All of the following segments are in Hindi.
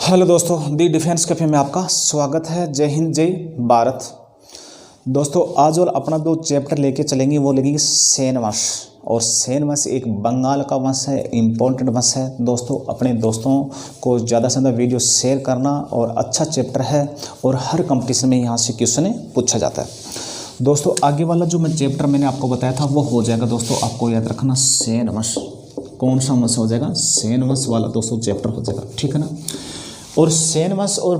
हेलो दोस्तों, दी डिफेंस कैफे में आपका स्वागत है। जय हिंद, जय भारत। दोस्तों आज और अपना जो चैप्टर लेके चलेंगे वो लेंगे सेन वंश। और सेन वंश एक बंगाल का वंश है, इम्पोर्टेंट वंश है। दोस्तों अपने दोस्तों को ज़्यादा से ज़्यादा वीडियो शेयर करना, और अच्छा चैप्टर है और हर कंपटीशन में यहाँ से क्वेश्चन पूछा जाता है। दोस्तों आगे वाला जो मैं चैप्टर मैंने आपको बताया था वो हो जाएगा दोस्तों, आपको याद रखना सेन वंश। कौन सा वंश हो जाएगा? सेन वंश वाला दोस्तों चैप्टर हो जाएगा, ठीक है ना। और सेन वंश और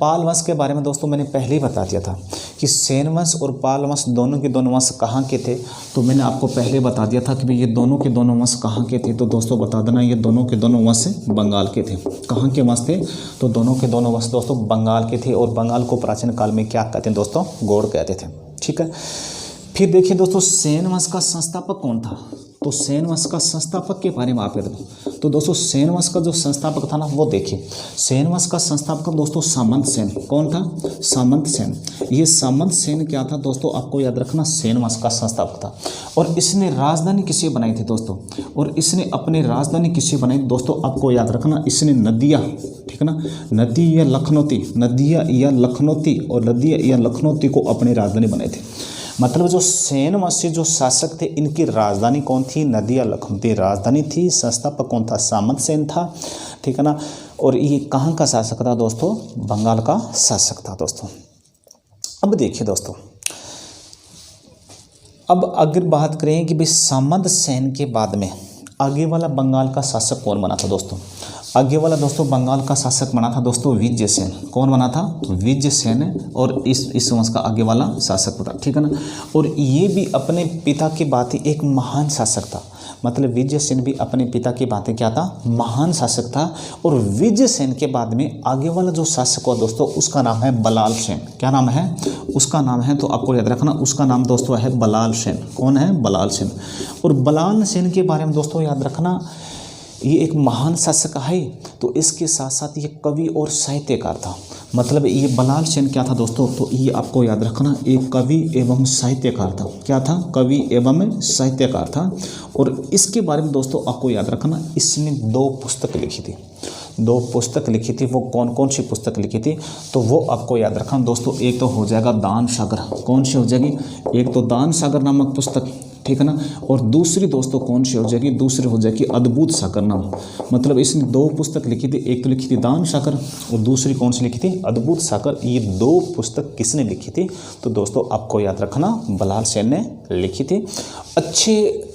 पाल वंश के बारे में दोस्तों मैंने पहले ही बता दिया था कि सेन वंश और पाल वंश दोनों के दोनों वंश कहाँ के थे। तो मैंने आपको पहले बता दिया था कि भाई ये दोनों के दोनों वंश कहाँ के थे। तो दोस्तों बता देना, ये दोनों के दोनों वंश बंगाल के थे। कहाँ के वंश थे? तो दोनों के दोनों वंश दोस्तों बंगाल के थे। और बंगाल को प्राचीन काल में क्या कहते हैं दोस्तों? गौड़ कहते थे, ठीक है। फिर देखिए दोस्तों, सेन वंश का संस्थापक कौन था? तो सेन वंश का संस्थापक के बारे में आप याद रखो। तो दोस्तों सेन वंश का जो संस्थापक था ना वो देखिए, सेन वंश का संस्थापक दोस्तों सामंत सेन। कौन था? सामंत सेन। ये सामंत सेन क्या था दोस्तों? आपको याद रखना, सेन वंश का संस्थापक था। और इसने राजधानी किसे बनाई थी दोस्तों? और इसने अपनी राजधानी किसे बनाई दोस्तों? आपको याद रखना, इसने नदिया, ठीक है ना, नदी या लखनौती, नदिया या लखनौती, और नदिया या लखनौती को अपनी राजधानी बनाई थी। मतलब जो सेन वंशी जो शासक थे इनकी राजधानी कौन थी? नदिया लखनौती राजधानी थी। संस्थापक कौन था? सामंत सेन था, ठीक है ना। और ये कहाँ का शासक था दोस्तों? बंगाल का शासक था दोस्तों। अब देखिए दोस्तों, अब अगर बात करें कि भाई सामंत सेन के बाद में आगे वाला बंगाल का शासक कौन बना था दोस्तों? आगे वाला दोस्तों बंगाल का शासक बना था दोस्तों विजय सेन। कौन बना था? विजय सेन। और इस वंश का आगे वाला शासक था, ठीक है ना। और ये भी अपने पिता की बात ही एक महान शासक था। मतलब विजय सेन भी अपने पिता की बातें क्या था? महान शासक था। और विजय सेन के बाद में आगे वाला जो शासक हुआ दोस्तों उसका नाम है बलाल सेन। क्या नाम है उसका? नाम है, तो आपको याद रखना, उसका नाम दोस्तों है बलाल सेन। कौन है? बलाल सेन। और बलाल सेन के बारे में दोस्तों याद रखना, ये एक महान शासक है। तो इसके साथ साथ ये कवि और साहित्यकार था। मतलब ये बलाल सेन क्या था दोस्तों? तो ये आपको याद रखना, एक कवि एवं साहित्यकार था। क्या था? कवि एवं साहित्यकार था। और इसके बारे में दोस्तों आपको याद रखना, इसने 2 पुस्तक लिखी थी। 2 पुस्तक लिखी थी। वो कौन कौन सी पुस्तक लिखी थी? तो वो आपको याद रखना दोस्तों, एक तो हो जाएगा दान सागर। कौन सी हो जाएगी? एक तो दान सागर नामक पुस्तक, ठीक है ना। और दूसरी दोस्तों कौन सी हो जाएगी? दूसरी हो जाएगी अद्भुत सागर नाम। मतलब इसने 2 पुस्तक लिखी थी, एक तो लिखी थी दान सागर और दूसरी कौन सी लिखी थी? अद्भुत सागर। ये 2 पुस्तक किसने लिखी थी? तो दोस्तों आपको याद रखना, बलाल सेन ने लिखी थी। अच्छे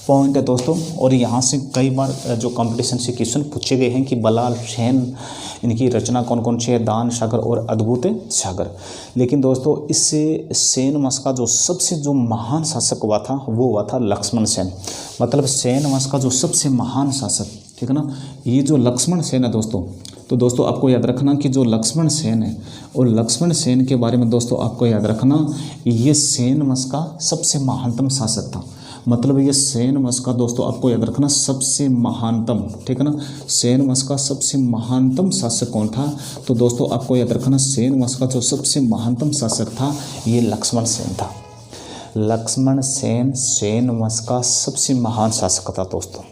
पॉइंट है दोस्तों। और यहाँ से कई बार जो कंपटीशन से क्वेश्चन पूछे गए हैं कि बलाल सेन इनकी रचना कौन कौन सी है? दान सागर और अद्भुत सागर। लेकिन दोस्तों इससे सेन वंश का जो सबसे जो महान शासक हुआ था वो हुआ था लक्ष्मण सेन। मतलब सेन वंश का जो सबसे महान शासक, ठीक है ना, ये जो लक्ष्मण सेन है दोस्तों। तो दोस्तों आपको याद रखना कि जो लक्ष्मण सेन है, और लक्ष्मण सेन के बारे में दोस्तों आपको याद रखना, ये सेन वंश का सबसे महानतम शासक था। मतलब ये सेन वंश का दोस्तों आपको याद रखना सबसे महानतम, ठीक है ना। सेन वंश का सबसे महानतम शासक कौन था? तो दोस्तों आपको याद रखना, सेन वंश का जो सबसे महानतम शासक था ये लक्ष्मण सेन था। लक्ष्मण सेन सेन वंश का सबसे महान शासक था दोस्तों।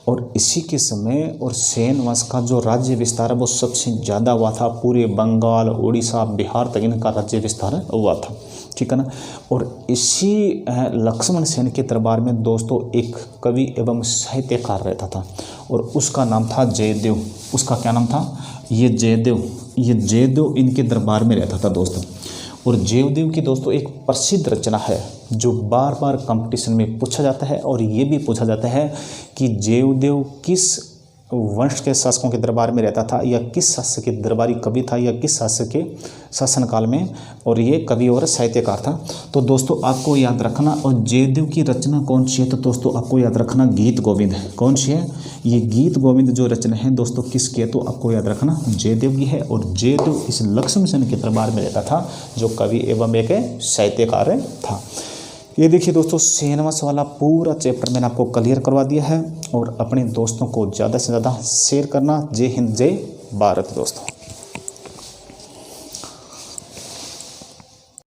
और इसी के समय और सेन वंश का जो राज्य विस्तार है वो सबसे ज़्यादा हुआ था। पूरे बंगाल, उड़ीसा, बिहार तक इनका राज्य विस्तार हुआ था, ठीक है ना। और इसी लक्ष्मण सेन के दरबार में दोस्तों एक कवि एवं साहित्यकार रहता था और उसका नाम था जयदेव। उसका क्या नाम था? ये जयदेव। ये जयदेव इनके दरबार में रहता था दोस्तों। और जयदेव की दोस्तों एक प्रसिद्ध रचना है जो बार बार कंपटीशन में पूछा जाता है। और ये भी पूछा जाता है कि जयदेव किस वंश के शासकों के दरबार में रहता था, या किस शासक के दरबारी कवि था, या किस शासक के शासनकाल में और ये कवि और साहित्यकार था। तो दोस्तों आपको याद रखना, और जयदेव की रचना कौन सी है? तो दोस्तों आपको याद रखना गीत गोविंद। कौन सी है? ये गीत गोविंद जो रचना है दोस्तों किसकी है? तो आपको याद रखना जयदेव की है। और जयदेव इस लक्ष्मण सेन के दरबार में रहता था जो कवि एवं एक साहित्यकार था। ये देखिए दोस्तों, सेन वंश वाला पूरा चैप्टर मैंने आपको क्लियर करवा दिया है। और अपने दोस्तों को ज़्यादा से ज़्यादा शेयर करना। जय हिंद, जय भारत दोस्तों।